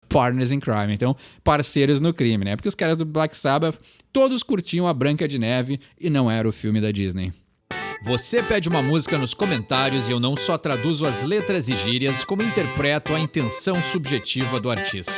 partners in crime. Então, parceiros no crime, né? Porque os caras do Black Sabbath todos curtiam a Branca de Neve e não era o filme da Disney. Você pede uma música nos comentários e eu não só traduzo as letras e gírias, como interpreto a intenção subjetiva do artista.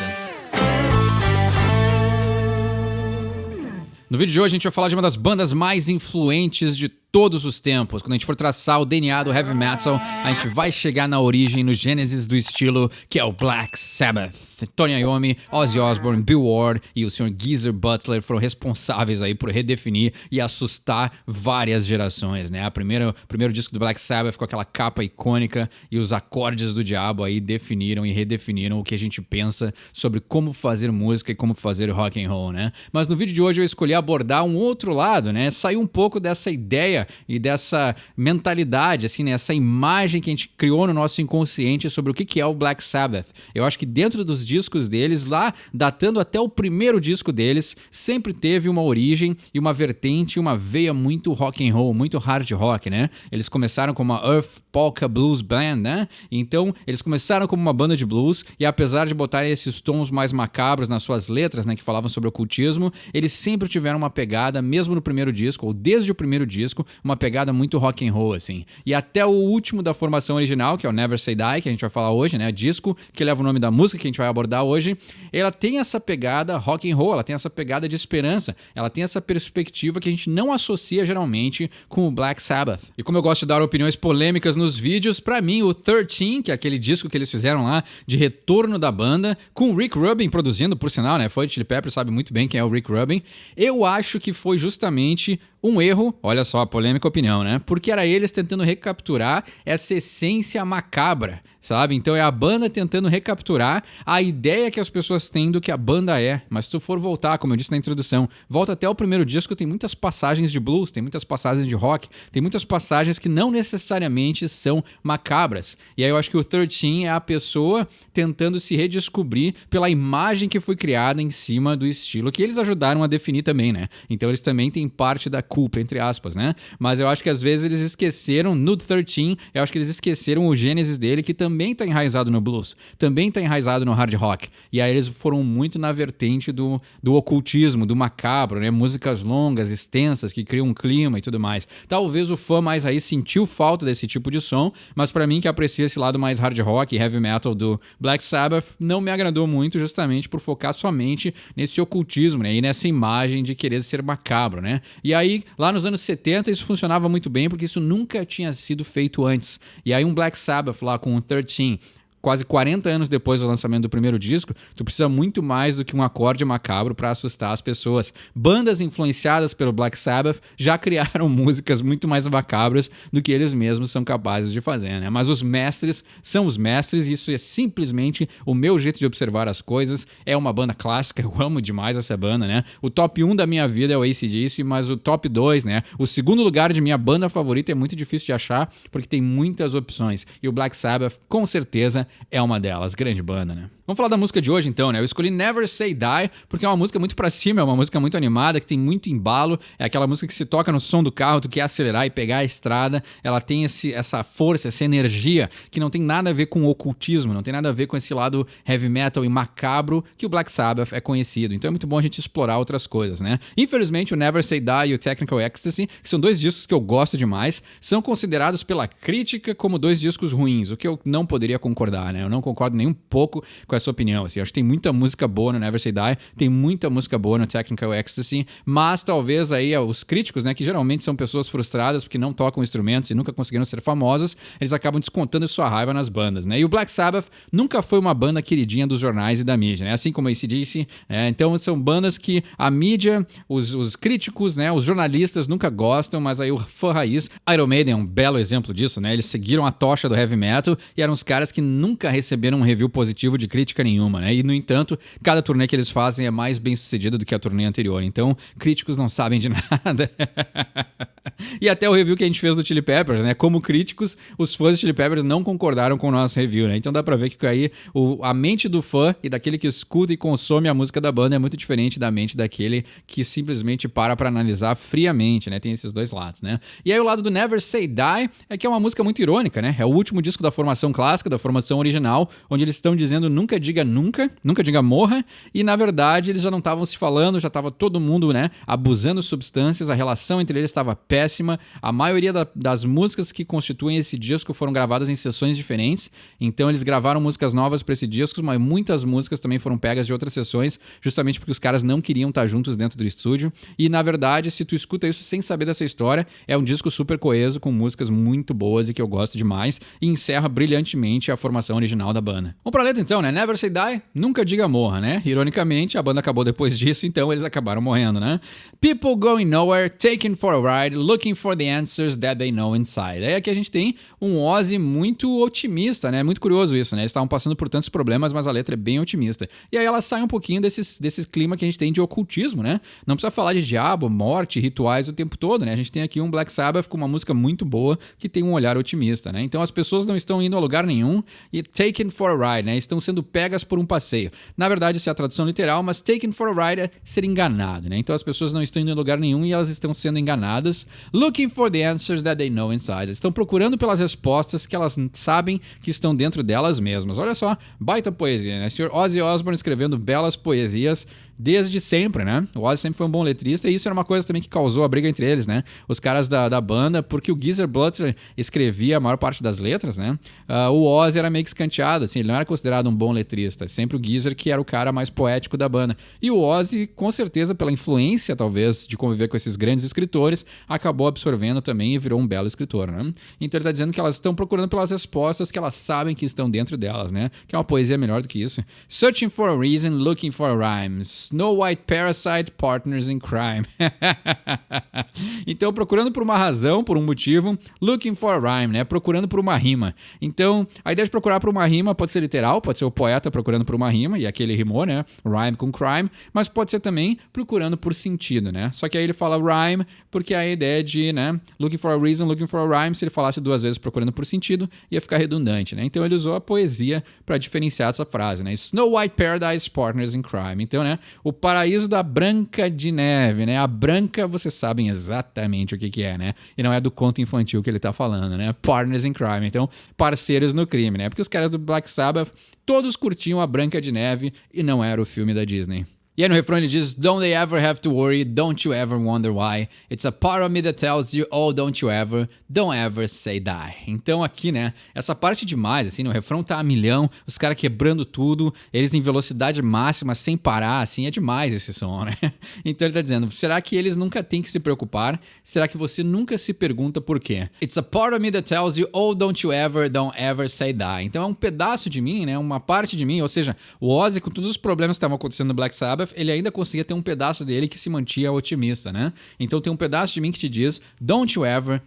No vídeo de hoje a gente vai falar de uma das bandas mais influentes de todos os tempos. Quando a gente for traçar o DNA do heavy metal, a gente vai chegar na origem, no gênesis do estilo, que é o Black Sabbath. Tony Iommi, Ozzy Osbourne, Bill Ward e o Sr. Geezer Butler foram responsáveis aí por redefinir e assustar várias gerações, né? O primeiro disco do Black Sabbath com aquela capa icônica e os acordes do diabo aí definiram e redefiniram o que a gente pensa sobre como fazer música e como fazer rock and roll, né? Mas no vídeo de hoje eu escolhi abordar um outro lado, né? Sair um pouco dessa ideia e dessa mentalidade, assim, né? Essa imagem que a gente criou no nosso inconsciente sobre o que é o Black Sabbath. Eu acho que dentro dos discos deles, lá, datando até o primeiro disco deles, sempre teve uma origem e uma vertente, uma veia muito rock and roll, muito hard rock, né? Eles começaram como uma Earth Polka Blues Band, né? Então, eles começaram como uma banda de blues e apesar de botarem esses tons mais macabros nas suas letras, né, que falavam sobre ocultismo, eles sempre tiveram uma pegada, mesmo no primeiro disco, ou desde o primeiro disco, uma pegada muito rock and roll, assim. E até o último da formação original, que é o Never Say Die, que a gente vai falar hoje, né? Disco, que leva o nome da música que a gente vai abordar hoje. Ela tem essa pegada rock and roll, ela tem essa pegada de esperança, ela tem essa perspectiva que a gente não associa geralmente com o Black Sabbath. E como eu gosto de dar opiniões polêmicas nos vídeos, pra mim o 13, que é aquele disco que eles fizeram lá de retorno da banda, com o Rick Rubin produzindo, por sinal, né? Foi de Chili Peppers, sabe muito bem quem é o Rick Rubin. Eu acho que foi justamente um erro, olha só, a polêmica opinião, né? Porque era eles tentando recapturar essa essência macabra, sabe? Então é a banda tentando recapturar a ideia que as pessoas têm do que a banda é. Mas se tu for voltar, como eu disse na introdução, volta até o primeiro disco, tem muitas passagens de blues, tem muitas passagens de rock, tem muitas passagens que não necessariamente são macabras. E aí eu acho que o 13 é a pessoa tentando se redescobrir pela imagem que foi criada em cima do estilo, que eles ajudaram a definir também, né? Então eles também têm parte da culpa, entre aspas, né? Mas eu acho que às vezes eles esqueceram, no 13, eu acho que eles esqueceram o gênesis dele, que também tá enraizado no blues, também tá enraizado no hard rock. E aí eles foram muito na vertente do ocultismo, do macabro, né? Músicas longas, extensas, que criam um clima e tudo mais. Talvez o fã mais aí sentiu falta desse tipo de som, mas pra mim que aprecia esse lado mais hard rock e heavy metal do Black Sabbath, não me agradou muito justamente por focar somente nesse ocultismo, né? E nessa imagem de querer ser macabro, né? E aí, lá nos anos 70, isso funcionava muito bem, porque isso nunca tinha sido feito antes. E aí um Black Sabbath lá com o 13, quase 40 anos depois do lançamento do primeiro disco, tu precisa muito mais do que um acorde macabro para assustar as pessoas. Bandas influenciadas pelo Black Sabbath já criaram músicas muito mais macabras do que eles mesmos são capazes de fazer, né? Mas os mestres são os mestres e isso é simplesmente o meu jeito de observar as coisas. É uma banda clássica, eu amo demais essa banda, né? O top 1 da minha vida é o AC/DC, mas o top 2, né? O segundo lugar de minha banda favorita é muito difícil de achar, porque tem muitas opções. E o Black Sabbath, com certeza, é uma delas, grande banda, né? Vamos falar da música de hoje então, né? Eu escolhi Never Say Die porque é uma música muito pra cima, é uma música muito animada, que tem muito embalo, é aquela música que se toca no som do carro, tu quer acelerar e pegar a estrada, ela tem essa força, essa energia que não tem nada a ver com o ocultismo, não tem nada a ver com esse lado heavy metal e macabro que o Black Sabbath é conhecido. Então é muito bom a gente explorar outras coisas, né? Infelizmente o Never Say Die e o Technical Ecstasy, que são dois discos que eu gosto demais, são considerados pela crítica como dois discos ruins, o que eu não poderia concordar, né? Eu não concordo nem um pouco com essa opinião, assim. Eu acho que tem muita música boa no Never Say Die, tem muita música boa no Technical Ecstasy, mas talvez aí os críticos, né, que geralmente são pessoas frustradas porque não tocam instrumentos e nunca conseguiram ser famosas, eles acabam descontando sua raiva nas bandas, né? E o Black Sabbath nunca foi uma banda queridinha dos jornais e da mídia, né? Assim como a AC/DC, né? Então são bandas que a mídia, os críticos, né, os jornalistas nunca gostam, mas aí o fã raiz, Iron Maiden é um belo exemplo disso, né? Eles seguiram a tocha do heavy metal e eram os caras que nunca receberam um review positivo de crítica nenhuma, né? E, no entanto, cada turnê que eles fazem é mais bem sucedido do que a turnê anterior. Então, críticos não sabem de nada. E até o review que a gente fez do Chili Peppers, né? Como críticos, os fãs do Chili Peppers não concordaram com o nosso review, né? Então dá pra ver que aí a mente do fã e daquele que escuta e consome a música da banda é muito diferente da mente daquele que simplesmente para pra analisar friamente, né? Tem esses dois lados, né? E aí o lado do Never Say Die é que é uma música muito irônica, né? É o último disco da formação clássica, da formação original, onde eles estão dizendo nunca nunca diga nunca, nunca diga morra, e na verdade eles já não estavam se falando, já estava todo mundo, né, abusando de substâncias, a relação entre eles estava péssima, a maioria das músicas que constituem esse disco foram gravadas em sessões diferentes, então eles gravaram músicas novas para esse disco, mas muitas músicas também foram pegas de outras sessões, justamente porque os caras não queriam estar juntos dentro do estúdio, e na verdade, se tu escuta isso sem saber dessa história, é um disco super coeso, com músicas muito boas e que eu gosto demais, e encerra brilhantemente a formação original da banda. Vamos pra letra então, né? Never Say Die, nunca diga morra, né? Ironicamente, a banda acabou depois disso, então eles acabaram morrendo, né? People going nowhere, taken for a ride, looking for the answers that they know inside. Aí aqui a gente tem um Ozzy muito otimista, né? Muito curioso isso, né? Eles estavam passando por tantos problemas, mas a letra é bem otimista. E aí ela sai um pouquinho desse clima que a gente tem de ocultismo, né? Não precisa falar de diabo, morte, rituais o tempo todo, né? A gente tem aqui um Black Sabbath com uma música muito boa que tem um olhar otimista, né? Então as pessoas não estão indo a lugar nenhum e taken for a ride, né? Estão sendo pegas por um passeio. Na verdade, isso é a tradução literal, mas taken for a ride é ser enganado, né? Então as pessoas não estão indo a lugar nenhum e elas estão sendo enganadas. Looking for the answers that they know inside. Eles estão procurando pelas respostas que elas sabem que estão dentro delas mesmas. Olha só, baita poesia, né? O Sr. Ozzy Osbourne escrevendo belas poesias desde sempre, né? O Ozzy sempre foi um bom letrista e isso era uma coisa também que causou a briga entre eles, né? Os caras da banda, porque o Geezer Butler escrevia a maior parte das letras, né? O Ozzy era meio que escanteado, assim, ele não era considerado um bom letrista, sempre o Geezer que era o cara mais poético da banda. E o Ozzy, com certeza, pela influência, talvez, de conviver com esses grandes escritores, acabou absorvendo também e virou um belo escritor, né? Então ele tá dizendo que elas estão procurando pelas respostas que elas sabem que estão dentro delas, né? Que é uma poesia melhor do que isso. Searching for a reason, looking for rhymes. Snow White Parasite, Partners in Crime. Então, procurando por uma razão, por um motivo, looking for a rhyme, né? Procurando por uma rima. Então, a ideia de procurar por uma rima pode ser literal, pode ser o poeta procurando por uma rima, e aqui ele rimou, né? Rhyme com crime, mas pode ser também procurando por sentido, né? Só que aí ele fala rhyme, porque a ideia de, né? Looking for a reason, looking for a rhyme, se ele falasse duas vezes procurando por sentido, ia ficar redundante, né? Então, ele usou a poesia para diferenciar essa frase, né? Snow White Paradise, Partners in Crime. Então, né? O paraíso da Branca de Neve, né? A Branca, vocês sabem exatamente o que é, né? E não é do conto infantil que ele tá falando, né? Partners in Crime. Então, parceiros no crime, né? Porque os caras do Black Sabbath, todos curtiam a Branca de Neve e não era o filme da Disney. E aí no refrão ele diz: Don't they ever have to worry, don't you ever wonder why. It's a part of me that tells you, oh, don't you ever say die. Então aqui, né, essa parte demais, assim, no refrão tá a milhão, os caras quebrando tudo, eles em velocidade máxima, sem parar, assim, é demais esse som, né? Então ele tá dizendo, será que eles nunca têm que se preocupar? Será que você nunca se pergunta por quê? It's a part of me that tells you, oh, don't ever say die. Então é um pedaço de mim, né, uma parte de mim, ou seja, o Ozzy com todos os problemas que estavam acontecendo no Black Sabbath, ele ainda conseguia ter um pedaço dele que se mantinha otimista, né? Então tem um pedaço de mim que te diz don't ever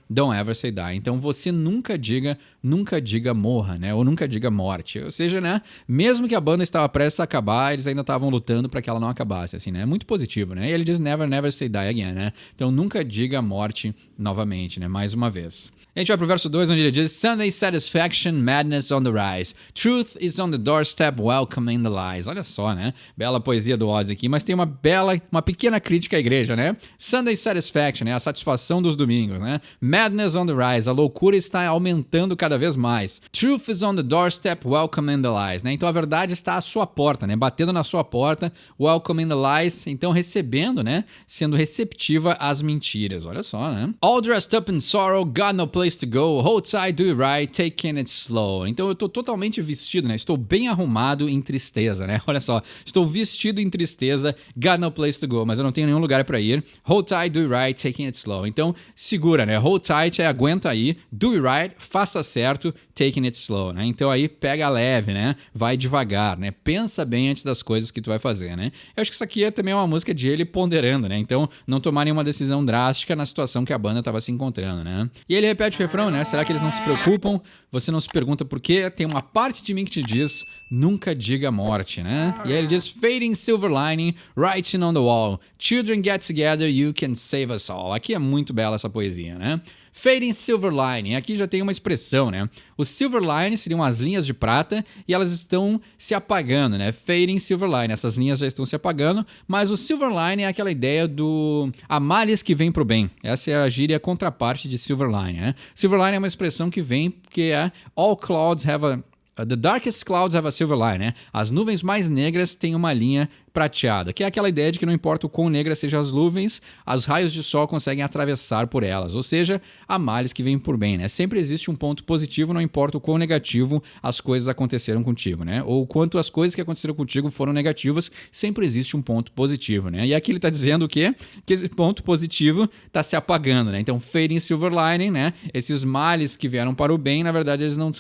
say die. Então você nunca diga morra, né? Ou nunca diga morte. Ou seja, né? Mesmo que a banda estava prestes a acabar, eles ainda estavam lutando para que ela não acabasse, assim, né? Muito positivo, né? E ele diz never say die again, né? Então nunca diga morte novamente, né? Mais uma vez. A gente vai pro verso 2, onde ele diz Sunday satisfaction, madness on the rise. Truth is on the doorstep, welcoming the lies. Olha só, né? Bela poesia do Ozzy aqui, mas tem uma pequena crítica à igreja, né? Sunday satisfaction, né? A satisfação dos domingos, né? Madness on the rise, a loucura está aumentando cada vez mais. Truth is on the doorstep, welcoming the lies, né? Então a verdade está à sua porta, né? Batendo na sua porta, welcoming the lies, então recebendo, né? Sendo receptiva às mentiras, olha só, né? All dressed up in sorrow, got no place to go, hold tight, do it right, taking it slow. Então eu tô totalmente vestido, né? Estou bem arrumado em tristeza, né? Olha só, estou vestido em tristeza, got no place to go, mas eu não tenho nenhum lugar para ir. Hold tight, do it right, taking it slow. Então segura, né? Hold tight é aguenta aí, do it right, faça certo, taking it slow, né? Então aí pega leve, né? Vai devagar, né? Pensa bem antes das coisas que tu vai fazer, né? Eu acho que isso aqui é também uma música de ele ponderando, né? Então não tomar nenhuma decisão drástica na situação que a banda estava se encontrando, né? E ele repete o refrão, né? Será que eles não se preocupam? Você não se pergunta por quê? Tem uma parte de mim que te diz nunca diga morte, né? E aí ele diz fading silver lining, writing on the wall. Children get together, you can save us all. Aqui é muito bela essa poesia, né? Fading silver lining, aqui já tem uma expressão, né? Os silver lining seriam as linhas de prata e elas estão se apagando, né? Fading silver lining, essas linhas já estão se apagando, mas o silver lining é aquela ideia do há males que vem pro bem. Essa é a gíria contraparte de silver lining, né? Silver lining é uma expressão que vem porque é all clouds have The darkest clouds have a silver line, né? As nuvens mais negras têm uma linha prateada, que é aquela ideia de que não importa o quão negras sejam as nuvens, os raios de sol conseguem atravessar por elas, ou seja, há males que vêm por bem, né? Sempre existe um ponto positivo, não importa o quão negativo as coisas aconteceram contigo, né? Ou quanto as coisas que aconteceram contigo foram negativas, sempre existe um ponto positivo, né? E aqui ele tá dizendo o quê? Que esse ponto positivo tá se apagando, né? Então, fading silver lining, né? Esses males que vieram para o bem, na verdade, eles não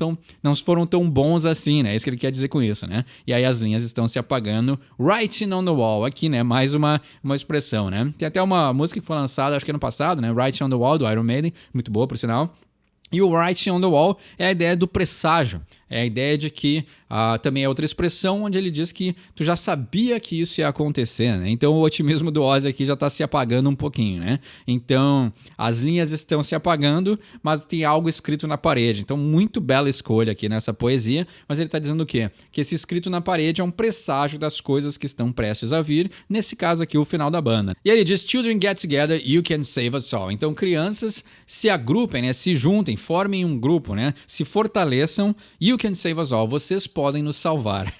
foram tão bons assim, né? É isso que ele quer dizer com isso, né? E aí as linhas estão se apagando. Writing on the wall, aqui, né? Mais uma expressão, né? Tem até uma música que foi lançada, acho que ano passado, né? Writing on the Wall, do Iron Maiden, muito boa, por sinal. E o writing on the wall é a ideia do presságio. É a ideia de que também é outra expressão onde ele diz que tu já sabia que isso ia acontecer, né? Então o otimismo do Ozzy aqui já está se apagando um pouquinho, né? Então as linhas estão se apagando, mas tem algo escrito na parede. Então muito bela escolha aqui nessa poesia, mas ele está dizendo o quê? Que esse escrito na parede é um presságio das coisas que estão prestes a vir, nesse caso aqui o final da banda. E ele diz, children get together, you can save us all. Então crianças se agrupem, né? Se juntem, formem um grupo, né? Se fortaleçam, you can save us all. Vocês podem nos salvar.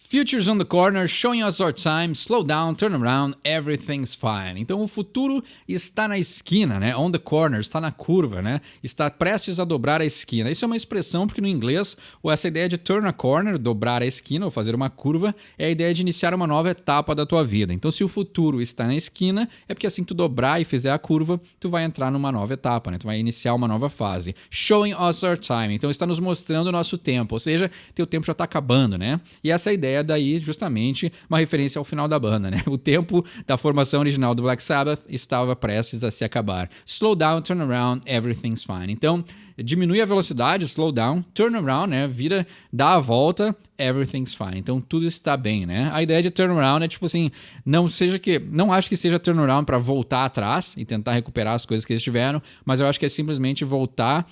Futures on the corner, showing us our time, slow down, turn around, everything's fine. Então o futuro está na esquina, né? On the corner, está na curva, né? Está prestes a dobrar a esquina. Isso é uma expressão porque no inglês, essa ideia de turn a corner, dobrar a esquina ou fazer uma curva, é a ideia de iniciar uma nova etapa da tua vida. Então se o futuro está na esquina, é porque assim que tu dobrar e fizer a curva, tu vai entrar numa nova etapa, né? Tu vai iniciar uma nova fase. Showing us our time. Então está nos mostrando o nosso tempo, ou seja, teu tempo já está acabando, né? E essa ideia daí, justamente, uma referência ao final da banda, né? O tempo da formação original do Black Sabbath estava prestes a se acabar. Slow down, turn around, everything's fine. Então, diminui a velocidade, slow down, turn around, né? Vira, dá a volta, everything's fine. Então, tudo está bem, né? A ideia de turn around é tipo assim, não acho que seja turn around para voltar atrás e tentar recuperar as coisas que eles tiveram, mas eu acho que é simplesmente voltar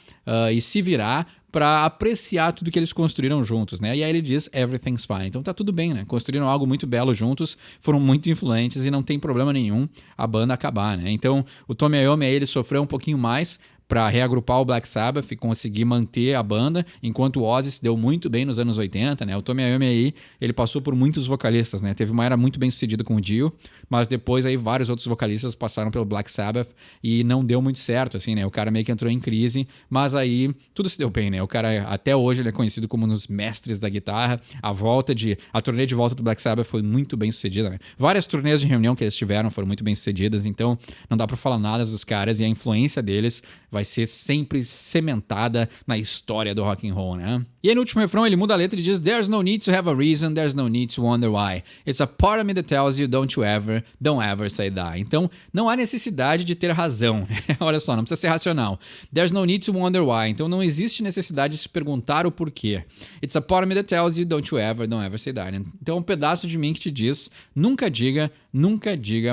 e se virar para apreciar tudo que eles construíram juntos, né? E aí ele diz, everything's fine. Então tá tudo bem, né? Construíram algo muito belo juntos, foram muito influentes e não tem problema nenhum a banda acabar, né? Então o Tony Iommi aí, ele sofreu um pouquinho mais para reagrupar o Black Sabbath e conseguir manter a banda, enquanto o Ozzy se deu muito bem nos anos 80, né? O Tony Iommi aí, ele passou por muitos vocalistas, né? Teve uma era muito bem sucedida com o Dio, mas depois aí vários outros vocalistas passaram pelo Black Sabbath e não deu muito certo, assim, né? O cara meio que entrou em crise, mas aí tudo se deu bem, né? O cara, até hoje, ele é conhecido como um dos mestres da guitarra. A turnê de volta do Black Sabbath foi muito bem sucedida, né? Várias turnês de reunião que eles tiveram foram muito bem sucedidas, então não dá pra falar nada dos caras e a influência deles vai ser sempre cimentada na história do rock and roll, né? E aí no último refrão ele muda a letra e diz, there's no need to have a reason, there's no need to wonder why. It's a part of me that tells you don't ever say die. Então não há necessidade de ter razão. Olha só, não precisa ser racional. There's no need to wonder why. Então não existe necessidade de se perguntar o porquê. It's a part of me that tells you don't ever say die. Então um pedaço de mim que te diz, nunca diga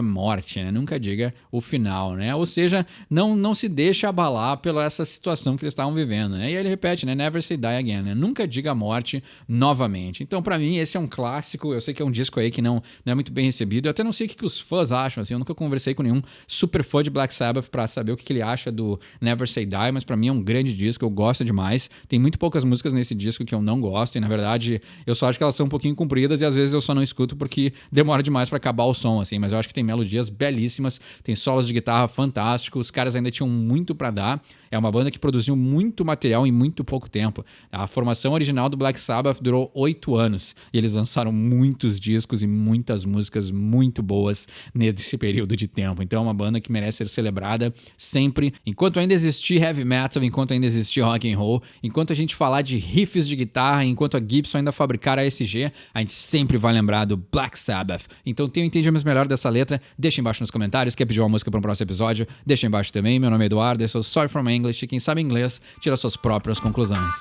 morte, né? Nunca diga o final, né? Ou seja, não se deixa abalar pela essa situação que eles estavam vivendo, né? E aí ele repete, né? Never say die again, né? Nunca diga a morte novamente. Então, pra mim, esse é um clássico. Eu sei que é um disco aí que não é muito bem recebido. Eu até não sei o que os fãs acham, assim. Eu nunca conversei com nenhum super fã de Black Sabbath pra saber o que ele acha do Never Say Die, mas pra mim é um grande disco. Eu gosto demais. Tem muito poucas músicas nesse disco que eu não gosto e, na verdade, eu só acho que elas são um pouquinho compridas e às vezes eu só não escuto porque demora demais pra acabar o som, assim. Mas eu acho que tem melodias belíssimas, tem solos de guitarra fantásticos, os caras ainda tinham muito pra dar. É uma banda que produziu muito material em muito pouco tempo. A formação original do Black Sabbath durou 8 anos e eles lançaram muitos discos e muitas músicas muito boas nesse período de tempo. Então é uma banda que merece ser celebrada sempre. Enquanto ainda existir heavy metal, enquanto ainda existir rock and roll, enquanto a gente falar de riffs de guitarra, enquanto a Gibson ainda fabricar a ESG, a gente sempre vai lembrar do Black Sabbath. Então tem um entendimento melhor dessa letra, deixa embaixo nos comentários. Quer pedir uma música para um próximo episódio? Deixa embaixo também. Meu nome é Eduardo, eu sou Sorry From English e quem sabe inglês tira suas próprias conclusões.